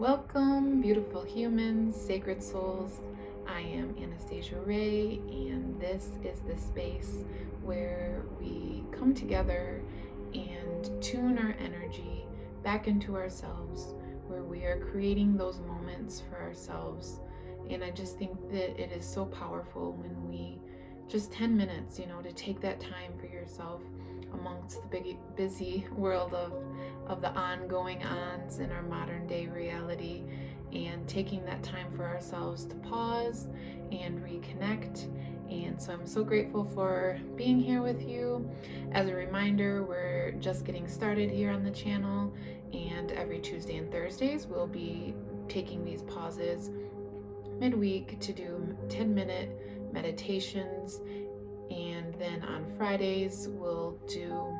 Welcome, beautiful humans, sacred souls. I am Anastasia Ray, and this is the space where we come together and tune our energy back into ourselves, where we are creating those moments for ourselves. And I just think that it is so powerful when we just 10 minutes, to take that time for yourself amongst the big, busy world of the ongoing ons in our modern day reality, and taking that time for ourselves to pause and reconnect. And so I'm so grateful for being here with you. As a reminder, we're just getting started here on the channel, and every Tuesday and Thursdays we'll be taking these pauses midweek to do 10-minute meditations, and then on Fridays we'll do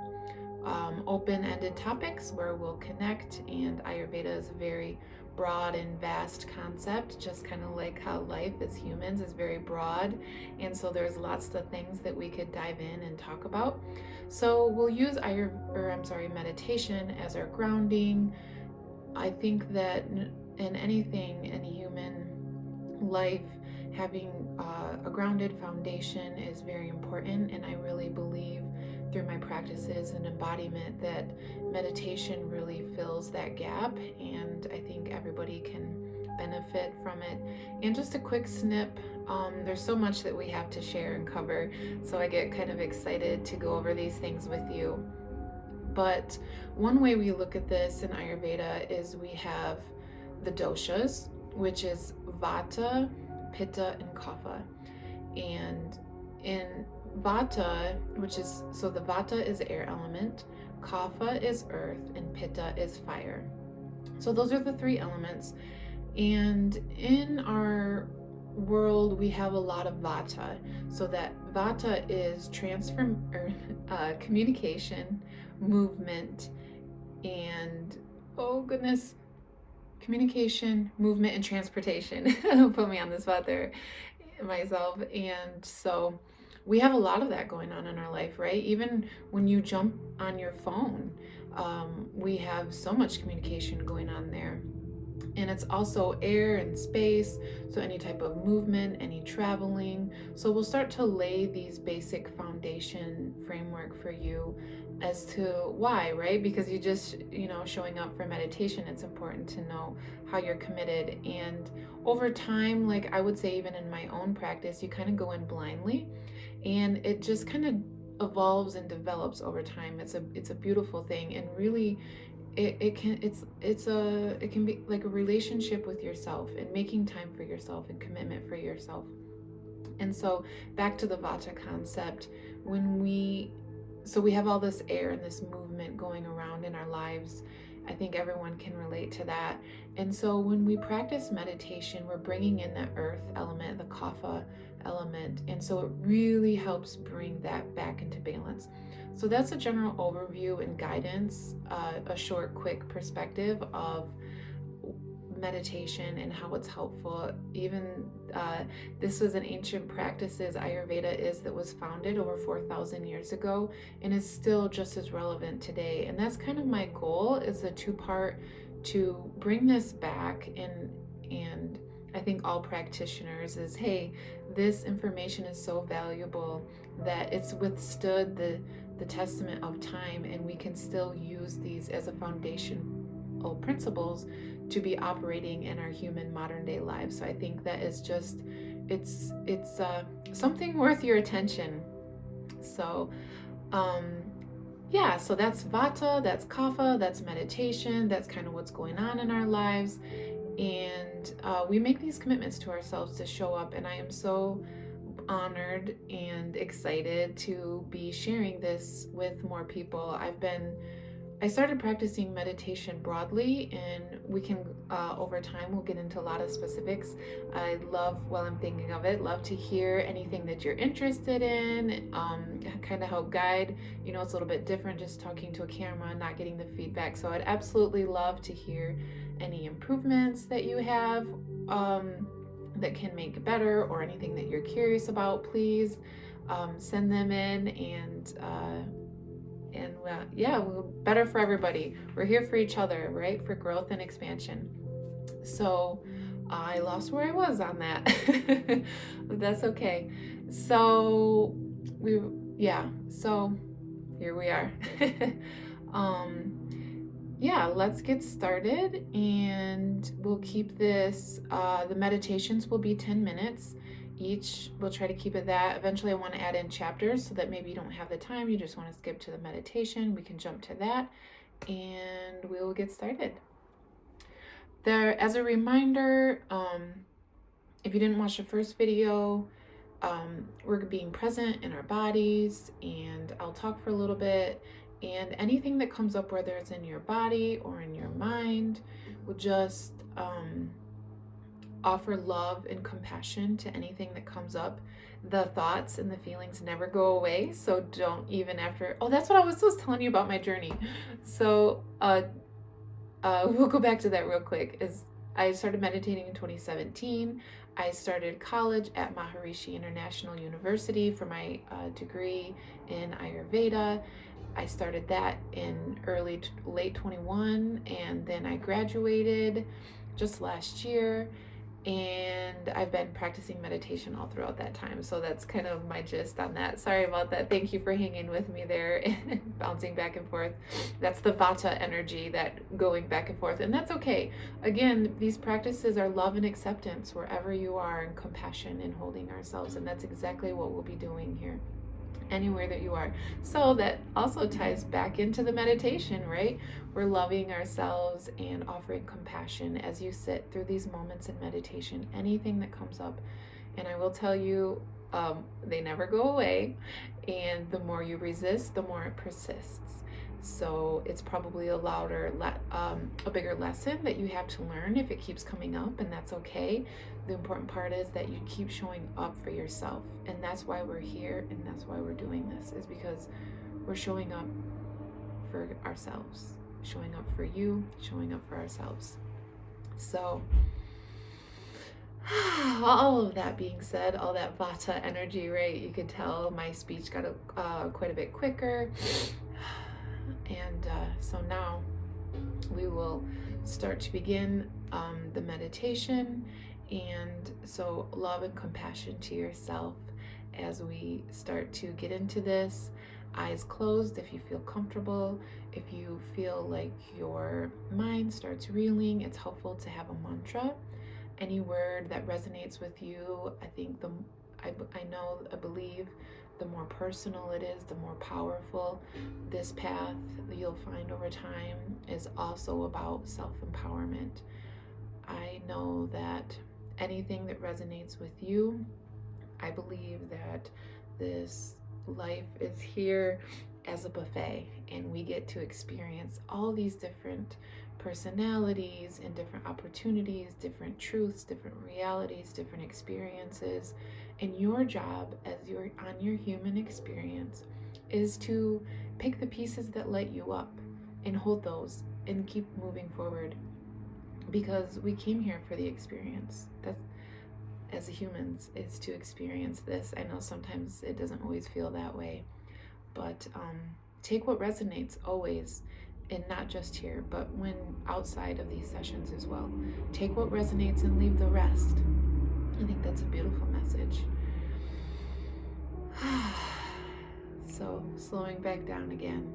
open-ended topics where we'll connect. And Ayurveda is a very broad and vast concept, just kind of like how life as humans is very broad, and so there's lots of things that we could dive in and talk about. So we'll use meditation as our grounding. I think that in anything in human life, having a grounded foundation is very important, and I really believe through my practices and embodiment that meditation really fills that gap, and I think everybody can benefit from it. And just a quick snip, there's so much that we have to share and cover, so I get kind of excited to go over these things with you. But one way we look at this in Ayurveda is we have the doshas, which is Vata, Pitta, and Kapha. And in Vata, the Vata is air element, Kapha is earth, and Pitta is fire. So those are the three elements. And in our world, we have a lot of Vata. So that Vata is communication, movement, and communication, movement, and transportation. Put me on the spot there myself. And so we have a lot of that going on in our life, right? Even when you jump on your phone, we have so much communication going on there. And it's also air and space, so any type of movement, any traveling. So we'll start to lay these basic foundation framework for you as to why, right? Because you just, showing up for meditation, it's important to know how you're committed. And over time, like I would say, even in my own practice, you kind of go in blindly, and it just kind of evolves and develops over time. It's a beautiful thing, and really it can be like a relationship with yourself, and making time for yourself and commitment for yourself. And so back to the Vata concept, we have all this air and this movement going around in our lives. I think everyone can relate to that. And so when we practice meditation, we're bringing in the earth element, the Kapha element, and so it really helps bring that back into balance. So that's a general overview and guidance, a short, quick perspective of meditation and how it's helpful. Even this was an ancient practices, Ayurveda that was founded over 4,000 years ago, and is still just as relevant today. And that's kind of my goal, is a two-part to bring this back. And I think all practitioners is, hey, this information is so valuable that it's withstood the testament of time, and we can still use these as a foundational principles to be operating in our human modern day lives. So I think that is just, it's something worth your attention. So so that's Vata, that's Kapha, that's meditation, that's kind of what's going on in our lives. And we make these commitments to ourselves to show up, and I am so honored and excited to be sharing this with more people. I started practicing meditation broadly, and we can over time we'll get into a lot of specifics. I love, while I'm thinking of it, love to hear anything that you're interested in, kind of help guide. It's a little bit different just talking to a camera and not getting the feedback. So I'd absolutely love to hear any improvements that you have that can make it better, or anything that you're curious about. Please send them in, and we're better for everybody. We're here for each other, right? For growth and expansion. So I lost where I was on that. But that's okay. So we yeah, so here we are. um yeah, let's get started, and we'll keep this the meditations will be 10 minutes each. We'll try to keep it that. Eventually I want to add in chapters so that maybe you don't have the time, you just want to skip to the meditation, we can jump to that and we'll get started. There, as a reminder, if you didn't watch the first video, we're being present in our bodies, and I'll talk for a little bit. And anything that comes up, whether it's in your body or in your mind, will just offer love and compassion to anything that comes up. The thoughts and the feelings never go away, so don't even after. Oh, that's what I was just telling you about my journey. So, we'll go back to that real quick. Is I started meditating in 2017. I started college at Maharishi International University for my degree in Ayurveda. I started that in late 21, and then I graduated just last year, and I've been practicing meditation all throughout that time. So that's kind of my gist on that. Sorry about that. Thank you for hanging with me there and bouncing back and forth. That's the Vata energy, that going back and forth, and that's okay. Again, these practices are love and acceptance wherever you are, and compassion and holding ourselves, and that's exactly what we'll be doing here anywhere that you are. So that also ties back into the meditation, right? We're loving ourselves and offering compassion as you sit through these moments in meditation, anything that comes up. And I will tell you, they never go away. And the more you resist, the more it persists. So it's probably a bigger lesson that you have to learn if it keeps coming up, and that's okay. The important part is that you keep showing up for yourself, and that's why we're here, and that's why we're doing this, is because we're showing up for ourselves, showing up for you, showing up for ourselves. So all of that being said, all that Vata energy, right? You could tell my speech got quite a bit quicker. And so now we will start to begin the meditation. And so, love and compassion to yourself as we start to get into this. Eyes closed if you feel comfortable. If you feel like your mind starts reeling, it's helpful to have a mantra. Any word that resonates with you, I think I believe the more personal it is, the more powerful. This path that you'll find over time is also about self-empowerment. I know that anything that resonates with you, I believe that this life is here as a buffet, and we get to experience all these different personalities and different opportunities, different truths, different realities, different experiences. And your job as you're on your human experience is to pick the pieces that light you up and hold those and keep moving forward, because we came here for the experience. That's, as humans, is to experience this. I know sometimes it doesn't always feel that way, but take what resonates always, and not just here, but when outside of these sessions as well. Take what resonates and leave the rest. I think that's a beautiful message. So, slowing back down again.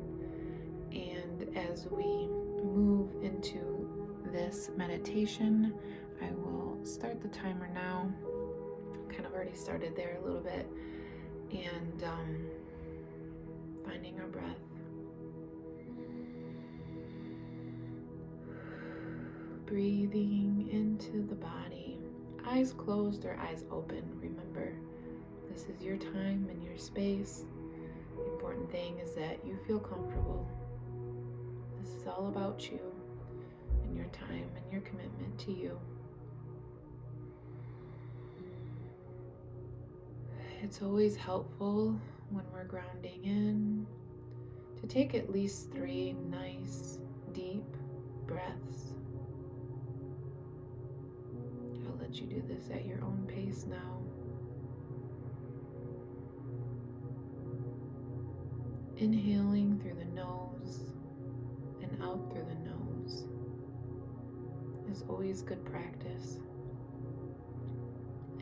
And as we move into this meditation, I will start the timer now. Kind of already started there a little bit. And finding our breath. Breathing into the body. Eyes closed or eyes open. Remember, this is your time and your space. The important thing is that you feel comfortable. This is all about you and your time and your commitment to you. It's always helpful when we're grounding in to take at least 3 nice, deep breaths. I'll let you do this at your own pace now. Inhaling through the nose and out through the nose is always good practice.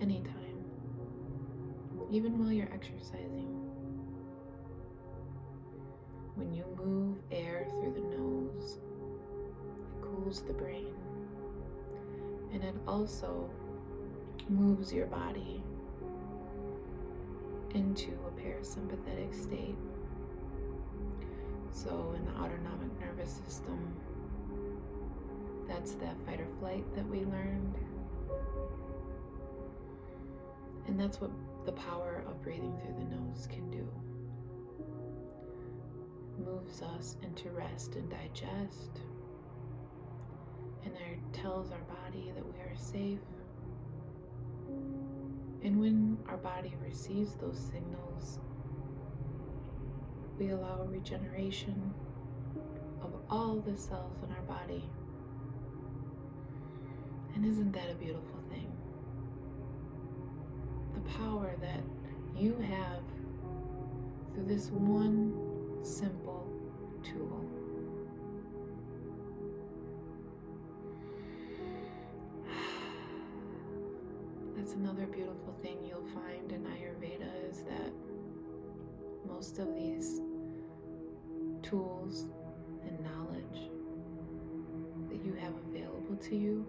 Anytime, even while you're exercising. When you move air through the nose, it cools the brain, and it also moves your body into a parasympathetic state. So in the autonomic nervous system, that's that fight or flight that we learned. And that's what the power of breathing through the nose can do. Moves us into rest and digest, and it tells our body that we are safe. And when our body receives those signals, we allow regeneration of all the cells in our body. And isn't that a beautiful thing? The power that you have through this one simple tool. That's another beautiful thing you'll find in Ayurveda, is that most of these tools and knowledge that you have available to you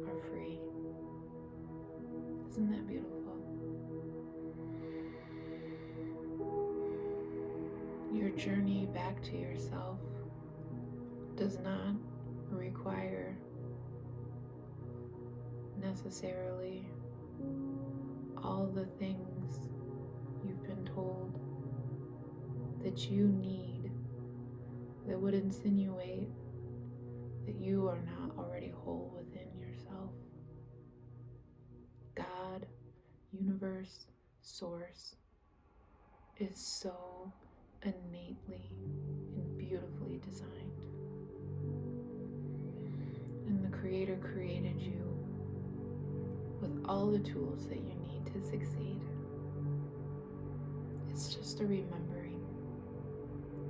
are free. Isn't that beautiful? Your journey back to yourself does not require necessarily all the things you've been told that you need, that would insinuate that you are not already whole within yourself. God, universe, source is so innately and beautifully designed. And the Creator created you with all the tools that you need to succeed. It's just a remembering,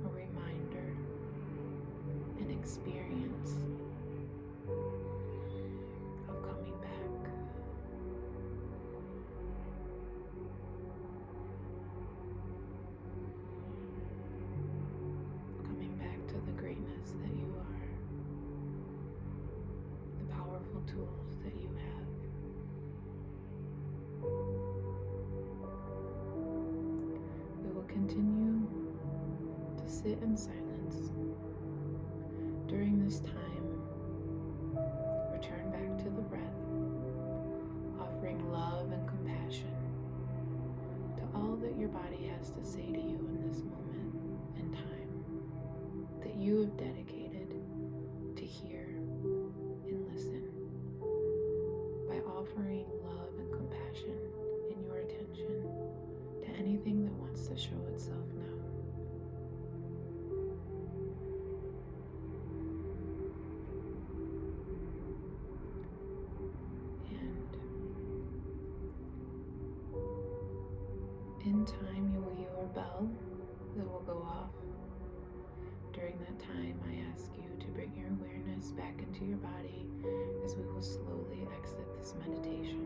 a reminder, an experience of coming back. Coming back to the greatness that you are, the powerful tools that you have. We will continue to sit in silence. During this time, return back to the breath, offering love and compassion to all that your body has to say to you in this moment in time that you have dedicated to hear and listen, by offering love and compassion in your attention to anything that wants to show itself now. In time, you will hear a bell that will go off. During that time, I ask you to bring your awareness back into your body as we will slowly exit this meditation.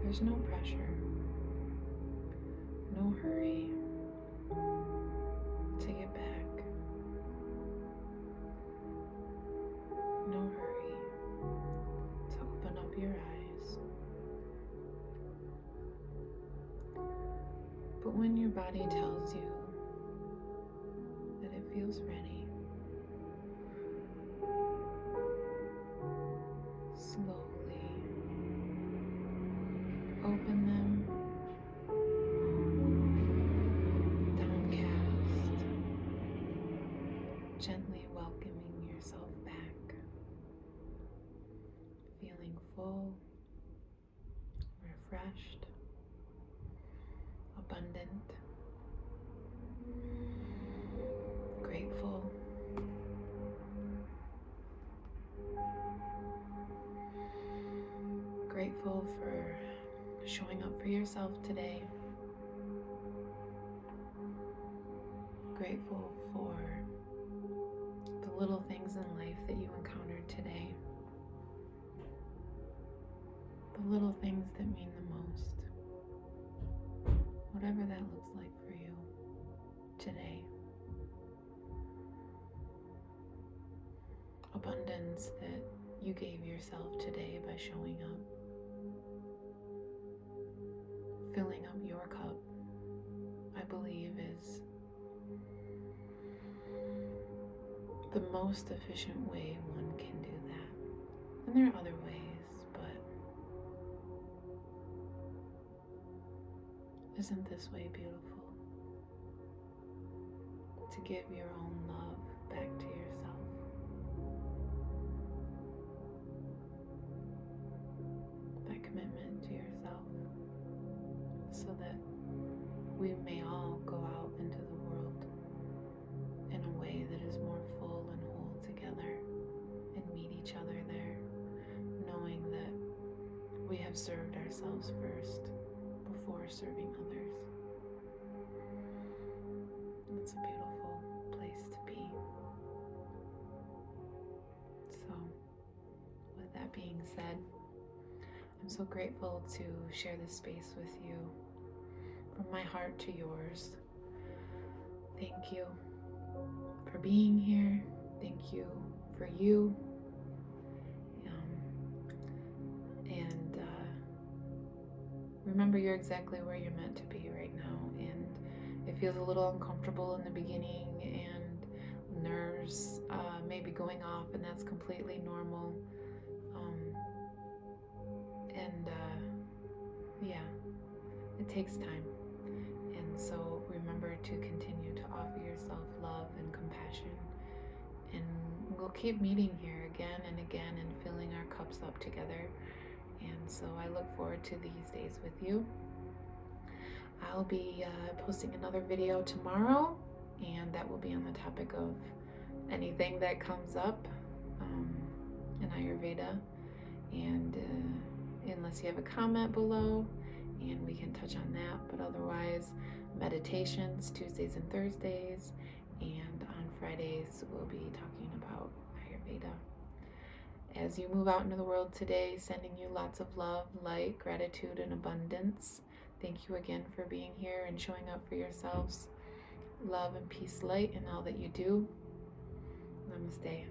There's no pressure, no hurry to get back, no hurry to open up your eyes. But when your body tells you that it feels ready, slowly open them, downcast, gently welcoming yourself back, feeling full, refreshed, abundant, grateful, grateful for showing up for yourself today, grateful for the little things in life that you encountered today, the little things that mean the most, whatever that looks like for you today. Abundance that you gave yourself today by showing up, filling up your cup, I believe, is the most efficient way one can do that. And there are other ways, but isn't this way beautiful? To give your own love back to yourself. That commitment to yourself, so that we may all go out into the world in a way that is more full and whole together and meet each other there, knowing that we have served ourselves first before serving others. It's a beautiful place to be. So, with that being said, I'm so grateful to share this space with you, from my heart to yours. Thank you for being here. Thank you for you. And remember, you're exactly where you're meant to be right now. And it feels a little uncomfortable in the beginning, and nerves may be going off, and that's completely normal. Yeah, it takes time. And so remember to continue to offer yourself love and compassion. And we'll keep meeting here again and again and filling our cups up together. And so I look forward to these days with you. I'll be posting another video tomorrow, and that will be on the topic of anything that comes up in Ayurveda. And unless you have a comment below, and we can touch on that. But otherwise, meditations Tuesdays and Thursdays, and on Fridays we'll be talking about Ayurveda. As you move out into the world today, sending you lots of love, light, gratitude, and abundance. Thank you again for being here and showing up for yourselves. Love and peace, light in all that you do. Namaste.